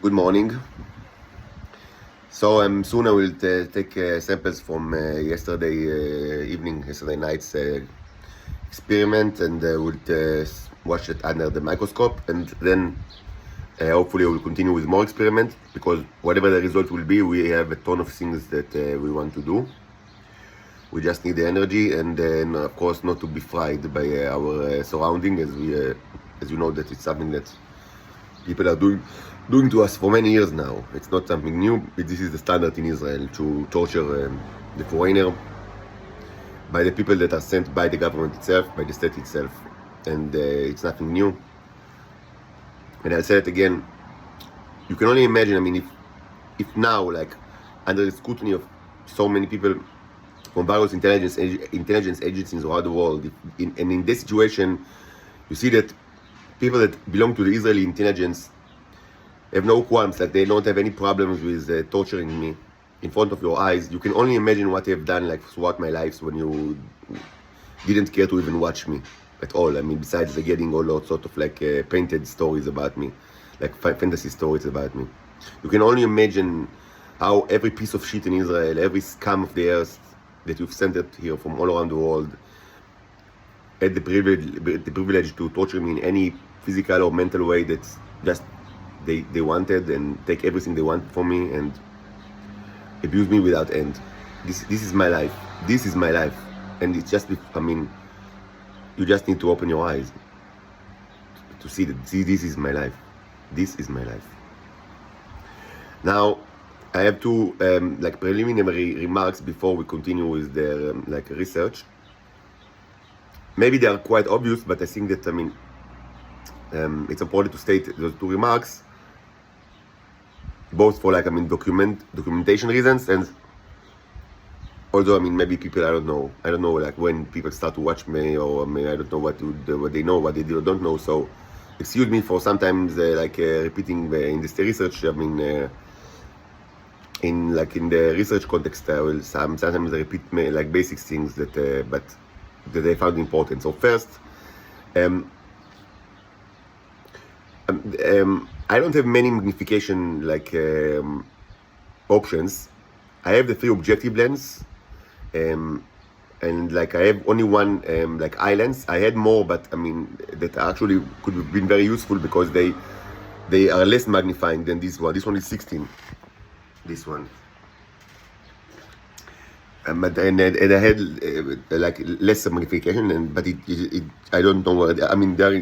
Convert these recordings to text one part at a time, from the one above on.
Good morning. So soon I will take samples from yesterday night's experiment, and will watch it under the microscope, and then hopefully I will continue with more experiments, because whatever the result will be, we have a ton of things that we want to do. We just need the energy, and then of course not to be fried by our surrounding, as you know that it's something that people are doing to us for many years now. It's not something new. This is the standard in Israel, to torture the foreigner by the people that are sent by the government itself, by the state itself, and it's nothing new. And I'll say it again. You can only imagine. I mean, if now, like, under the scrutiny of so many people from various intelligence agencies around the world, and in this situation, you see that people that belong to the Israeli intelligence have no qualms, that they don't have any problems with torturing me in front of your eyes. You can only imagine what they've done, like, throughout my life, when you didn't care to even watch me at all. I mean, besides getting all sorts of like painted stories about me, like fantasy stories about me. You can only imagine how every piece of shit in Israel, every scum of the earth that you've sent it here from all around the world, had the privilege to torture me in any physical or mental way that just they wanted, and take everything they want from me, and abuse me without end. This is my life. This is my life. And it's just, I mean, you just need to open your eyes to see that this is my life. This is my life. Now, I have two like preliminary remarks before we continue with the like research. Maybe they are quite obvious, but I think that, I mean, it's important to state those two remarks, both for, like, I mean, documentation reasons, and also, I mean, maybe people, I don't know, like, when people start to watch me, or I mean, I don't know what they know, what they don't know. So excuse me for sometimes repeating in this research. I mean, in the research context, I will sometimes repeat like basic things that but that I found important. So first, I don't have many magnification options. I have the 3 objective lens, and like I have only one like eye lens. I had more, but I mean, that actually could have been very useful, because they are less magnifying than this one. This one is 16. This one. But and I had like less magnification, but it I don't know what, I mean, they're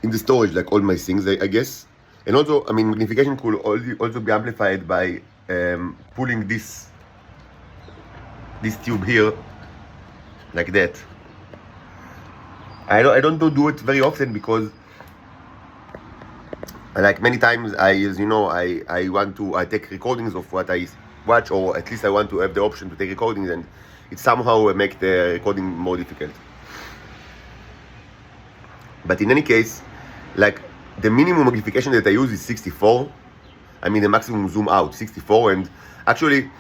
in the storage, like all my things, I guess. And also, I mean, magnification could also be amplified by pulling this tube here, like that. I don't do it very often, because like many times, as you know, I take recordings of what I watch, or at least I want to have the option to take recordings, and it somehow make the recording more difficult. But in any case, like, the minimum magnification that I use is 64. I mean, the maximum zoom out, 64, and actually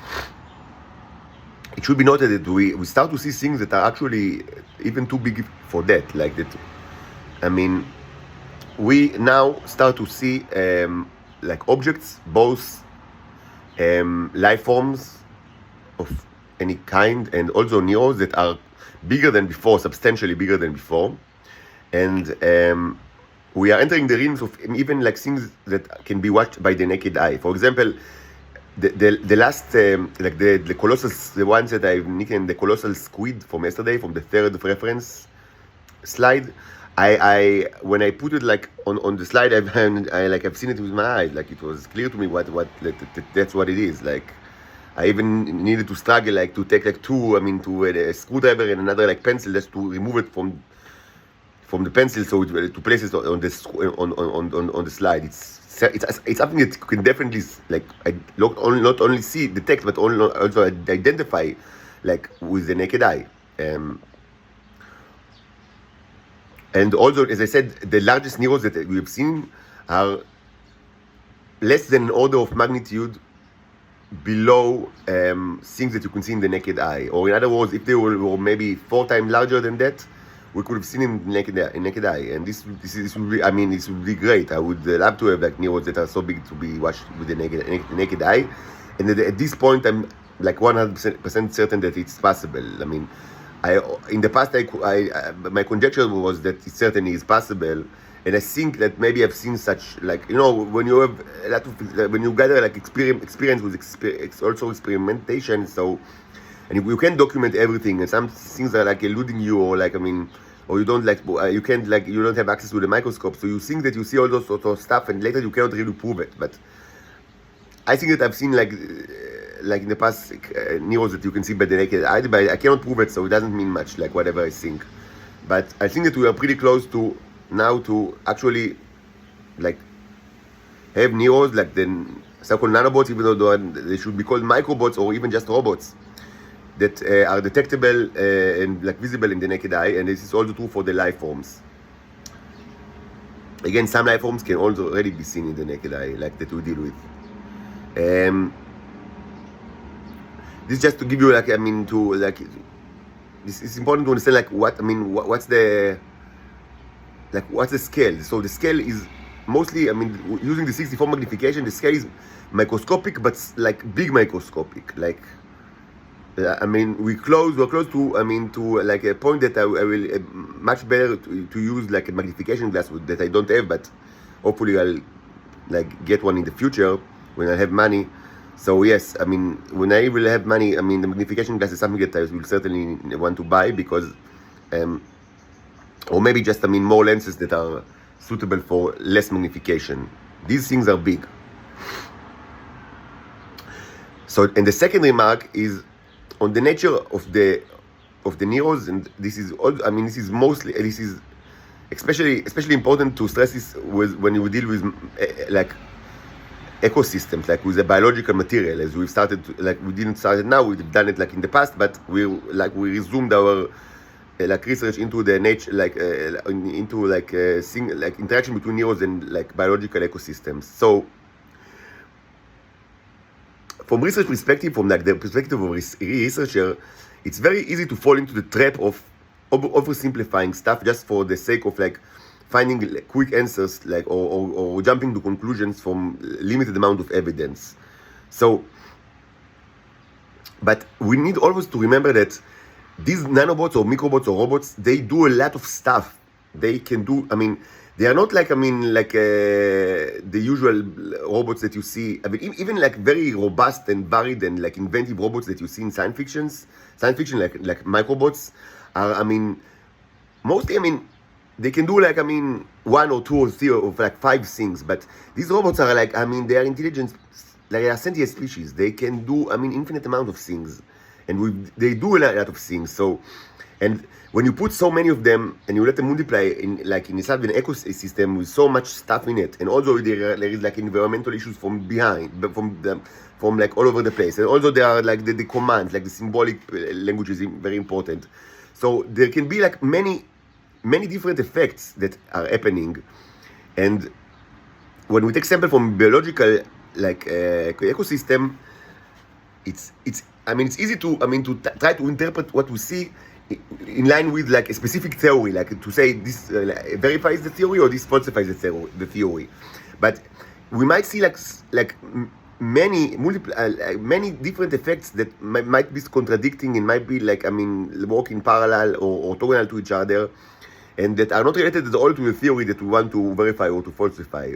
it should be noted that we start to see things that are actually even too big for that, like that. I mean, we now start to see like objects, both life forms of any kind, and also neos that are bigger than before, substantially bigger than before. And we are entering the realms of even like things that can be watched by the naked eye. For example, the last like the colossal, the ones that I've nicknamed the colossal squid from yesterday, from the third reference slide, I when I put it like on the slide, I've seen it with my eyes. Like, it was clear to me what that's what it is. Like, I even needed to struggle, like, to take like a screwdriver and another like pencil, just to remove it from the pencil, so to place it on the slide. It's something that you can definitely, like, not only see the text, but also identify, like, with the naked eye. And also, as I said, the largest neros that we have seen are less than an order of magnitude below things that you can see in the naked eye. Or in other words, if they were maybe 4 times larger than that, we could have seen in naked eye, and this would be, I mean, this would be great. I would love to have like neurons that are so big to be watched with the naked eye, and at this point I'm like 100% certain that it's possible. I mean, in the past my conjecture was that it certainly is possible, and I think that maybe I've seen such, like, you know, when you have a lot of, when you gather like experience with also experimentation, so, and you can't document everything, and some things are like eluding you, or like, I mean, or you don't like, you can't, like, you don't have access to the microscope, so you think that you see all those sort of stuff, and later you cannot really prove it. But I think that I've seen like in the past neurons that you can see by the naked eye, but I cannot prove it, so it doesn't mean much, like whatever I think. But I think that we are pretty close to now to actually like have neurons, like the so-called nanobots, even though they should be called microbots or even just robots, that are detectable and like visible in the naked eye, and this is also true for the life forms. Again, some life forms can also already be seen in the naked eye, like that we deal with. This just to give you, like, I mean, to like, this is important to understand, like, what I mean, what's the scale. So the scale is mostly, I mean, using the 64 magnification, the scale is microscopic, but like big microscopic. Like, I mean, we're close to, I mean, to like a point that I will much better to use like a magnification glass that I don't have, but hopefully I'll like get one in the future when I have money. So yes, I mean, when I will have money, I mean, the magnification glass is something that I will certainly want to buy, because or maybe just, I mean, more lenses that are suitable for less magnification. These things are big. So, and the second remark is on the nature of the neurons, and this is all, I mean, this is especially important to stress this when you deal with like ecosystems, like with the biological material, as we've started to, like, we didn't start it now, we've done it like in the past, but we resumed our like research into the nature, like into like like interaction between neurons and like biological ecosystems. So from research perspective, from like the perspective of a researcher, it's very easy to fall into the trap of oversimplifying stuff just for the sake of like finding quick answers, like, or jumping to conclusions from limited amount of evidence. So, but we need always to remember that these nanobots or microbots or robots, they do a lot of stuff. They can do, I mean, they are not like, I mean, like the usual robots that you see. I mean, even like very robust and varied and like inventive robots that you see in science fiction, like microbots are, I mean, mostly, I mean, they can do like, I mean, 1 or 2 or 3 or like 5 things, but these robots are like, I mean, they are intelligent, like they are sentient species. They can do, I mean, infinite amount of things, and they do a lot of things. So, and when you put so many of them and you let them multiply in inside an ecosystem with so much stuff in it, and also there is like environmental issues from behind, from like all over the place, and also there are like the commands, like the symbolic language is very important. So there can be like many different effects that are happening, and when we take sample from biological like ecosystem, it's I mean, it's easy to, I mean, to try to interpret what we see in line with like a specific theory, like to say this verifies the theory or this falsifies the theory. But we might see like many different effects that might be contradicting and might be like, I mean, working parallel or orthogonal to each other, and that are not related at all to the theory that we want to verify or to falsify.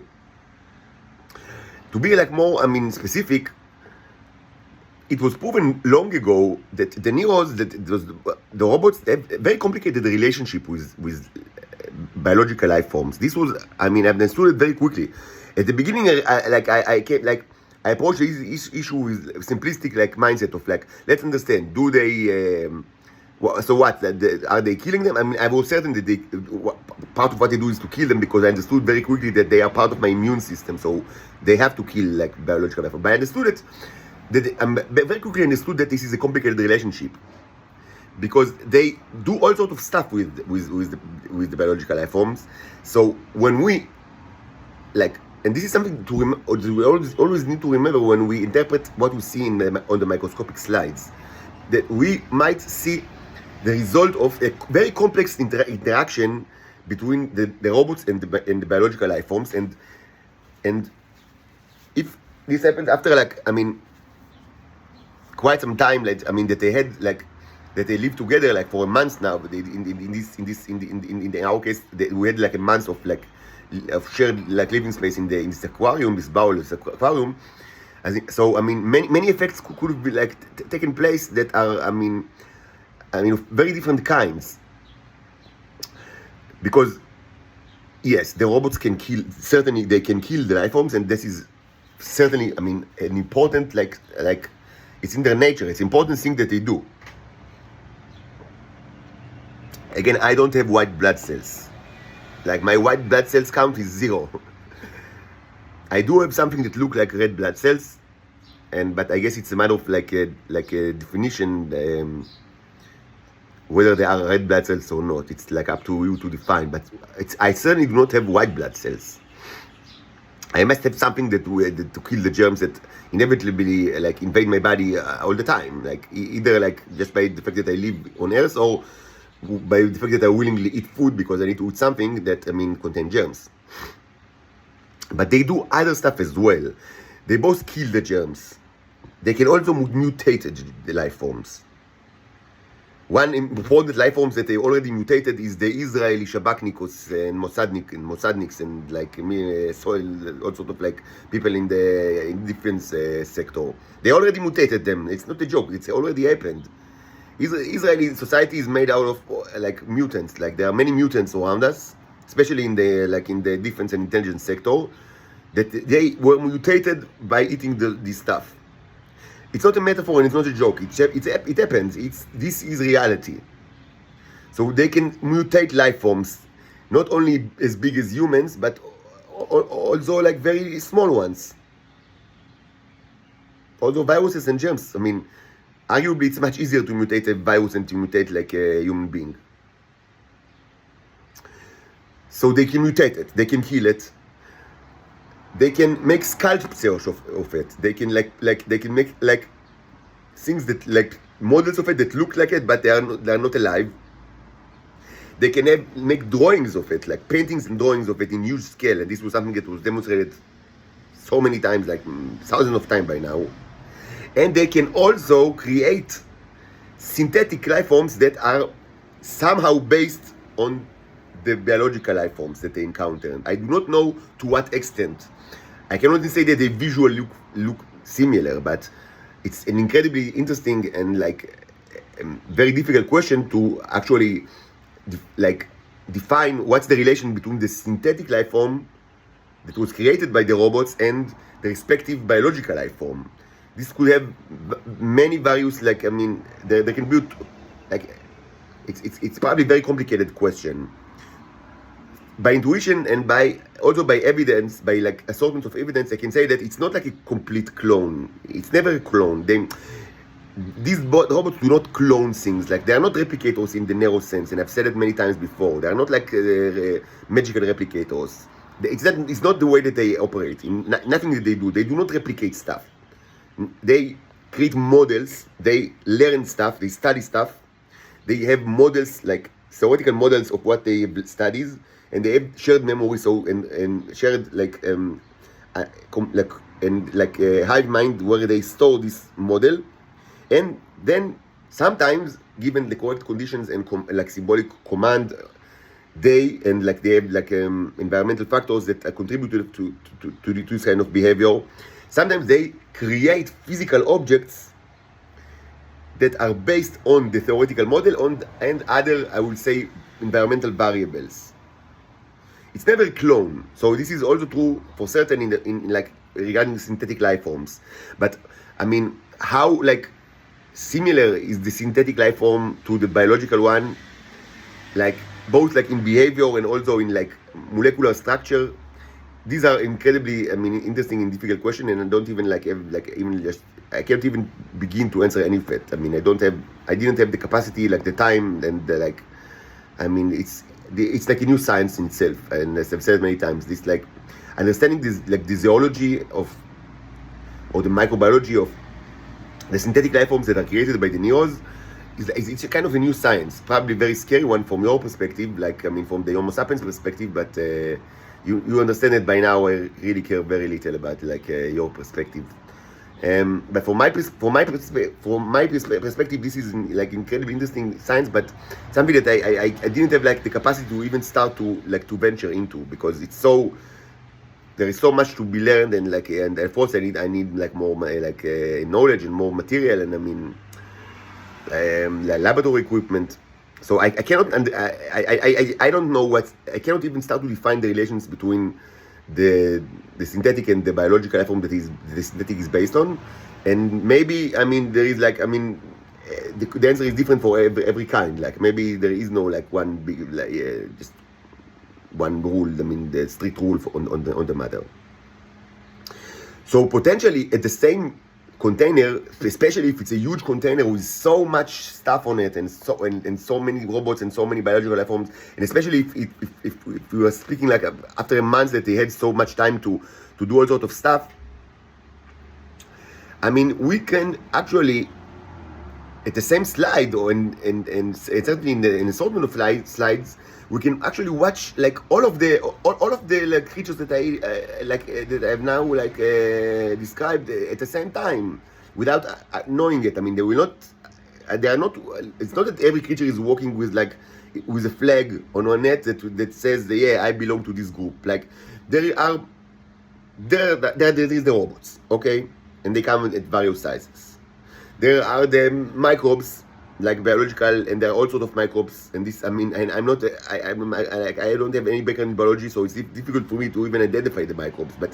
To be like more, I mean, specific, it was proven long ago that the neurons, the robots, they have a very complicated relationship with biological life forms. This was, I mean, I've understood it very quickly. At the beginning, I approached this issue with simplistic like mindset of like, let's understand, do they, so what, are they killing them? I mean, I was certain that part of what they do is to kill them, because I understood very quickly that they are part of my immune system, so they have to kill like biological life forms. But I understood it. Very quickly understood that this is a complicated relationship, because they do all sorts of stuff with the biological life forms. So when we like, and this is something we always need to remember when we interpret what we see on the microscopic slides, that we might see the result of a very complex interaction between the robots and the biological life forms, and if this happens after quite some time, that they had that they lived together for a month now. In our case, we had a month of shared living space in this aquarium, this bowl, this aquarium. I think so. Many effects could have been taken place that are of very different kinds. Because yes, the robots can kill. Certainly, they can kill the life forms, and this is certainly an important it's in their nature. It's an important thing that they do. Again, I don't have white blood cells. My white blood cells count is 0. I do have something that look like red blood cells, but I guess it's a matter of a definition, whether they are red blood cells or not. It's up to you to define. But I certainly do not have white blood cells. I must have something to kill the germs that inevitably invade my body all the time. Either just by the fact that I live on Earth, or by the fact that I willingly eat food because I need to eat something that contains germs. But they do other stuff as well. They both kill the germs. They can also mutate the life forms. One important life forms that they already mutated is the Israeli Shabaknikos and Mossadniks and all sort of people in the defense sector. They already mutated them. It's not a joke. It's already happened. Israeli society is made out of mutants. There are many mutants around us, especially in the defense and intelligence sector, that they were mutated by eating this stuff. It's not a metaphor and it's not a joke. It happens. This is reality. So they can mutate life forms, not only as big as humans, but also very small ones. Although viruses and germs, arguably it's much easier to mutate a virus than to mutate a human being. So they can mutate it. They can kill it. They can make sculptures of it. They can they can make things that models of it that look like it, but they are not alive. They can make drawings of it, paintings and drawings of it in huge scale. And this was something that was demonstrated so many times, thousands of times by now. And they can also create synthetic life forms that are somehow based on the biological life forms that they encounter. I do not know to what extent. I cannot say that they visually look similar, but it's an incredibly interesting and very difficult question to actually define what's the relation between the synthetic life form that was created by the robots and the respective biological life form. This could have many various they can build it's probably a very complicated question. By intuition and by evidence, by assortment of evidence, I can say that it's not a complete clone. It's never a clone. These robots do not clone things. They are not replicators in the narrow sense, and I've said it many times before. They are not magical replicators. It's not the way that they operate. Nothing that they do not replicate stuff. They create models. They learn stuff. They study stuff. They have models, theoretical models of what they studied. And they have shared memory, and shared a hive mind where they store this model, and then sometimes, given the correct conditions and symbolic command, they have environmental factors that are contributed to this kind of behavior. Sometimes they create physical objects that are based on the theoretical model and other, I would say, environmental variables. It's never a clone. So this is also true for certain regarding synthetic life forms. But how similar is the synthetic life form to the biological one? Both in behavior and also in molecular structure. These are incredibly interesting and difficult questions, and I don't even I can't even begin to answer any of it. I didn't have the capacity, the time, and it's a new science in itself. And as I've said many times, this understanding this the zoology of, or the microbiology of the synthetic life forms that are created by the neos it's a kind of a new science, probably very scary one from your perspective, like, I mean, from the Homo sapiens perspective, but you understand it by now. I really care very little about like your perspective. But from my perspective, this is like incredibly interesting science, but something that I didn't have like the capacity to even start to venture into, because it's so, there is so much to be learned, and like, and of course I need like more like knowledge and more material, and I mean laboratory equipment. So I cannot, and I don't know what, I cannot even start to define the relations between the synthetic and the biological life form that is the synthetic is based on. And maybe, I mean, there is like, I mean, the answer is different for every kind. Like maybe there is no like one big like just one rule. I mean, the strict rule on the matter. So potentially at the same container, especially if it's a huge container with so much stuff on it, and so many robots and so many biological life forms, and especially if we were speaking like after a month that they had so much time to do all sorts of stuff, I mean, we can actually at the same slide, or and certainly in the assortment of slides, we can actually watch like all of the like creatures that that I have now like described at the same time without knowing it. I mean, they will not. They are not. It's not that every creature is walking with like with a flag on a net that says, "Yeah, I belong to this group." Like there is the robots, okay, and they come at various sizes. There are the microbes, like biological, and there are all sorts of microbes. And this, I mean, and I'm not, I don't have any background in biology, so it's difficult for me to even identify the microbes. But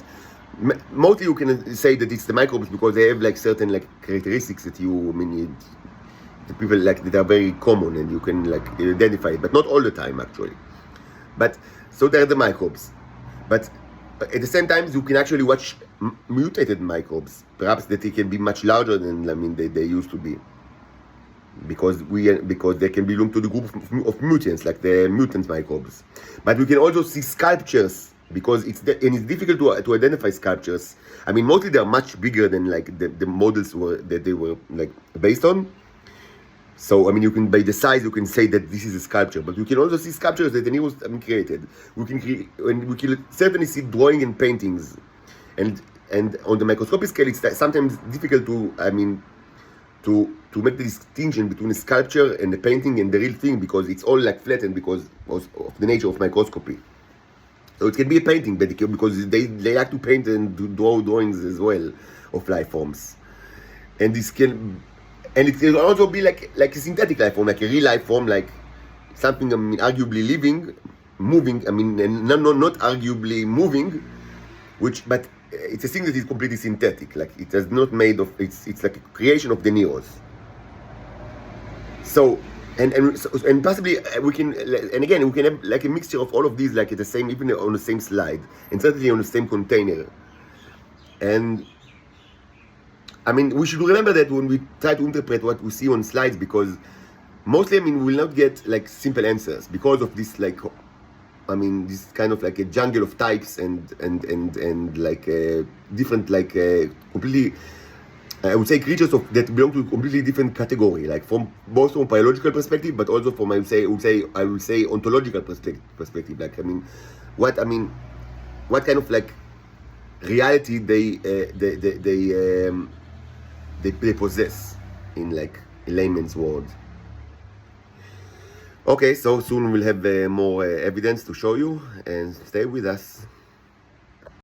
mostly you can say that it's the microbes because they have like certain like characteristics that you, I mean, the people like that are very common, and you can like identify it, but not all the time actually. But so they're the microbes. But at the same time, you can actually watch mutated microbes, perhaps that they can be much larger than, I mean, they used to be, because they can belong to the group of mutants, like the mutant microbes. But we can also see sculptures, because it's difficult to identify sculptures. I mean, mostly they are much bigger than like the models that they were like based on. So I mean, you can, by the size, you can say that this is a sculpture, but you can also see sculptures that the Neo created. We can certainly see drawing and paintings, and on the microscopic scale, it's sometimes difficult to, I mean, to make the distinction between a sculpture and a painting and the real thing, because it's all like flattened because of the nature of microscopy. So it can be a painting, but because they like to paint and draw drawings as well of life forms, and this can. And it can also be like a synthetic life form, like a real life form, like something, I mean, arguably living, moving. I mean, and not arguably moving, but it's a thing that is completely synthetic. Like it is not made of. It's like a creation of the Neos. So and possibly we can, and again we can have like a mixture of all of these, like at the same, even on the same slide, and certainly on the same container. And I mean, we should remember that when we try to interpret what we see on slides, because mostly, I mean, we will not get like simple answers because of this, like, I mean, this kind of like a jungle of types and like different, like completely, I would say, creatures that belong to a completely different category, like from both from biological perspective, but also from, I would say ontological perspective. Like, I mean, what kind of like reality they possess, in like a layman's word. Okay, so soon we'll have more evidence to show you, and stay with us.